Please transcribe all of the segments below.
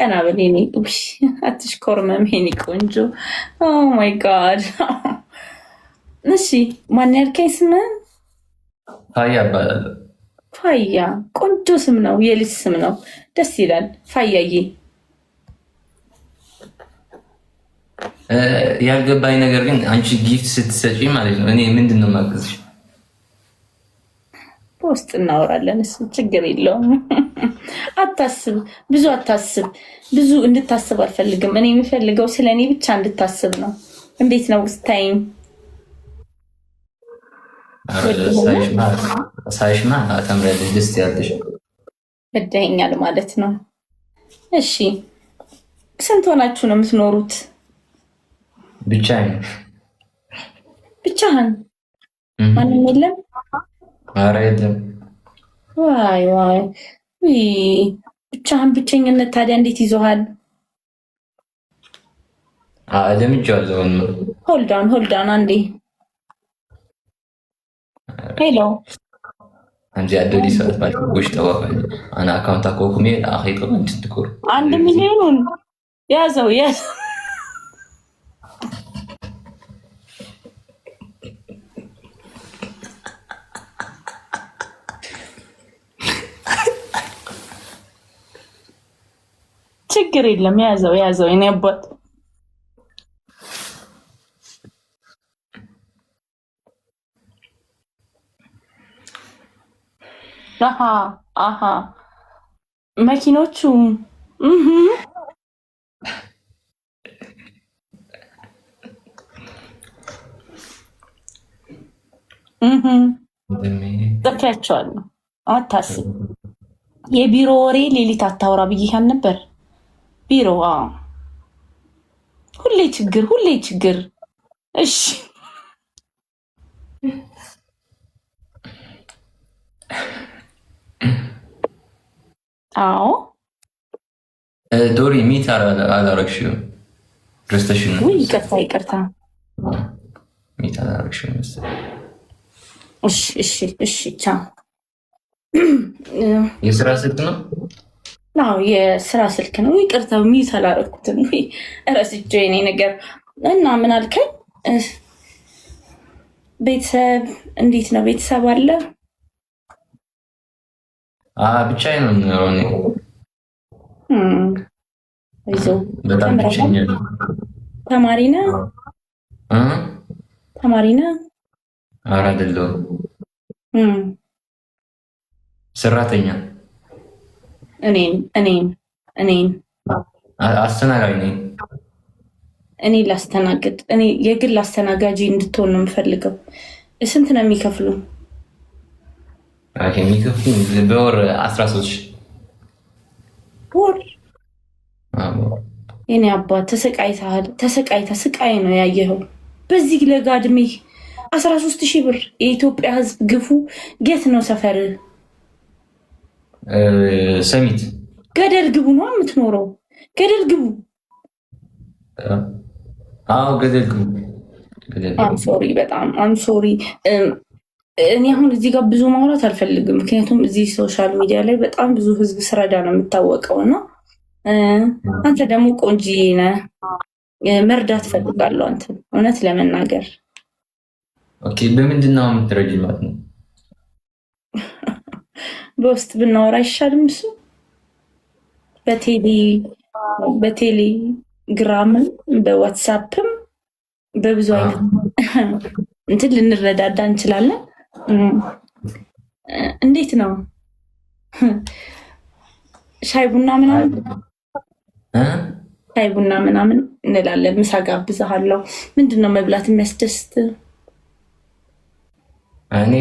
ቀና በል የኔ አትሽኮርመም የኔ ቆንጆ። ኦ ማይ ጋድ። እሺ ማን ያልከኝ ስምህን? ፋያ እባላለሁ። ፋያ ቆንጆ ስም ነው፣ የልጅ ስም ነው፣ ደስ ይላል። ፋያዬ ያልገባኝ ነገር ግን አንቺ ጊፍት ስትሰጪ ማለት ነው እኔ ምንድን ነው የማግዝሽ? በውስጥ እናወራለን፣ እሱ ችግር የለውም። አታስብ፣ ብዙ አታስብ፣ ብዙ እንድታስብ አልፈልግም። እኔ የሚፈልገው ስለ እኔ ብቻ እንድታስብ ነው። እንዴት ነው ስታይኝ? ሳይሽማ ተምረልሽ ደስ ያለሽ በደኛል ማለት ነው። እሺ ስንት ሆናችሁ ነው የምትኖሩት? ብቻዬን። ብቻህን? ማንም የለም? ኧረ የለም። ዋይ ዋይ ብቻህን፣ ብቸኝነት ታዲያ እንዴት ይዞሃል? ለምጄዋለሁ። ሆልዳን አንዴ። ሄሎ አንጂ አደዲ ሰዓት ማለት ወሽ ተዋፋኝ አና አካውንት አኮኩሜ አኺቶ እንትትኩር 1 ሚሊዮኑን ያዘው። ችግር የለም ያዘው የኔ አባት። አሃ መኪኖቹ ጽፌያቸዋለሁ። አታስብ። የቢሮ ወሬ ሌሊት አታውራ ብዬሻል ነበር። ቢሮ ሁሌ ችግር። እሺ አዎ ዶሪ ሚት አላረግሽም ረስተሽን ነው? ይቅርታ ሚት አላረግሽም መሰለኝ። እሺ ቻው። የስራ ስልክ ነው? አዎ የስራ ስልክ ነው። ይቅርታ ሚት አላረግኩትም። እረስቼው የኔ ነገር እና ምን አልከኝ? ቤተሰብ እንዴት ነው? ቤተሰብ አለ? ብቻዬን ነው የምኖረው እኔ። በጣም ብቸኛ ነኝ። ተማሪ ነህ? ኧረ አይደለሁም። ሰራተኛ። እኔን አስተናጋጅ ነኝ። እኔ ላስተናግድ። እኔ የግል አስተናጋጅ እንድትሆን ነው የምፈልገው። ስንት ነው የሚከፍሉ? የሚከፍሉ በወር 13 ወር። የኔ አባት ተሰቃይተህ ስቃይ ነው ያየኸው። በዚህ ለጋ እድሜ 13,000 ብር። የኢትዮጵያ ሕዝብ ግፉ። የት ነው ሰፈር? ሰሚት። ገደል ግቡ ነው የምትኖረው? ገደል ግቡ። ገደል ግቡ። አምሶሪ በጣም አምሶሪ። እኔ አሁን እዚህ ጋር ብዙ ማውራት አልፈልግም፣ ምክንያቱም እዚህ ሶሻል ሚዲያ ላይ በጣም ብዙ ህዝብ ስረዳ ነው የምታወቀው እና አንተ ደግሞ ቆንጂዬ ነህ፣ መርዳት ፈልጋለሁ አንተ እውነት ለመናገር። ኦኬ በምንድን ነው የምትረጂኝ ማለት ነው? በውስጥ ብናወራ አይሻልም? እሱ በቴሌግራምም በዋትሳፕም በብዙ አይነት እንትን ልንረዳዳ እንችላለን። እንዴት ነው ሻይ ቡና ምናምን እንላለን። ምሳ ጋብዝሃለሁ። ምንድን ነው መብላት የሚያስደስት? እኔ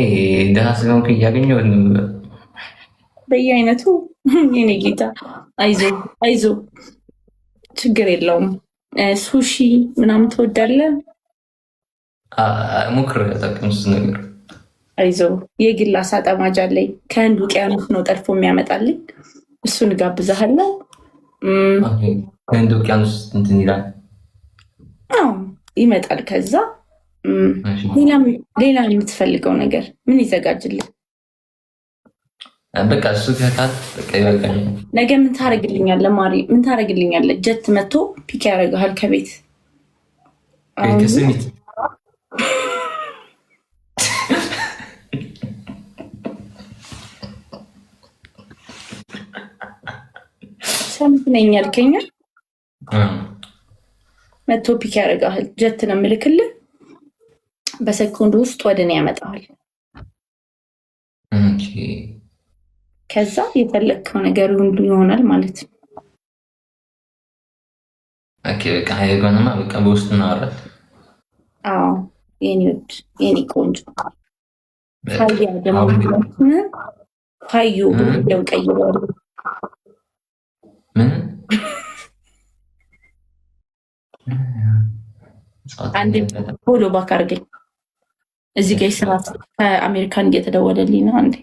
ደህና ስለሆንኩ እያገኘሁ በየአይነቱ የኔ ጌታ። አይዞ ችግር የለውም። ሱሺ ምናምን ትወዳለህ? ሞክሬ አላውቅም ነገር። አይዞ የግል አሳ ጠማጅ አለኝ። ከህንድ ውቅያኖስ ነው ጠልፎ የሚያመጣልኝ። እሱን ጋብዛሃለሁ። ከህንድ ውቅያኖስ እንትን ይላል ይመጣል። ከዛ ሌላ የምትፈልገው ነገር ምን ይዘጋጅልህ? በቃ እሱ ከካት በቃ ይበቃኝ። ነገ ምን ታደርግልኛለህ ማሪ? ምን ታደርግልኛለህ? ጀት መጥቶ ፒክ ያደርግሃል ከቤት ከስሚት ሰምት ነኝ ያልከኝ መጥቶ ፒክ ያደርግሃል። ጀት ነው የምልክልህ። በሰኮንድ ውስጥ ወደ እኔ ያመጣሃል። ከዛ የፈለግከው ነገር ሁሉ ይሆናል ማለት ነው። በቃ ሀይጎንማ በቃ በውስጥ እናወራለን። አዎ የኔ ውድ የኔ ቆንጆ ሀያ ደግሞ ሀዩ ብለው ቀይረዋል። ምን አንድ ፎሎ ባክ አድርገኝ። እዚህ ጋር ስራ ከአሜሪካን እየተደወለልኝ ነው። አንዴ